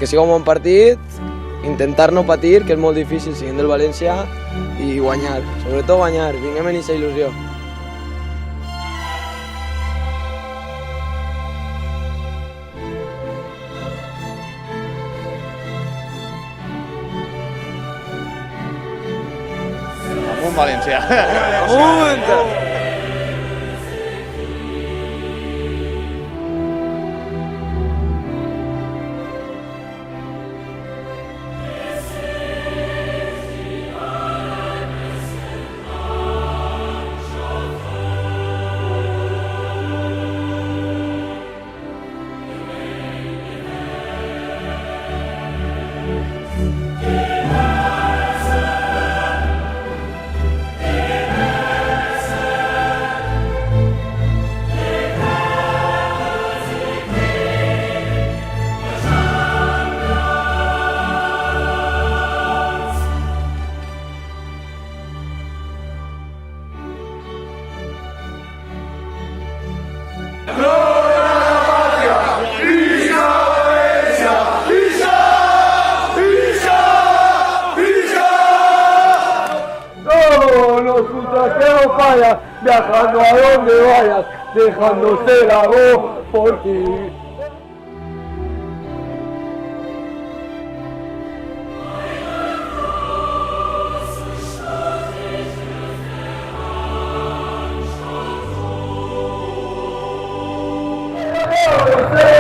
que sigui un bon partit, intentar no patir, que és molt difícil siguent del València, i guanyar, sobretot guanyar, vinguem en aquesta il·lusió. Amunt València. Amunt! Que no fallas, viajando a donde vayas, dejándose la voz por ti. ¡Vamos!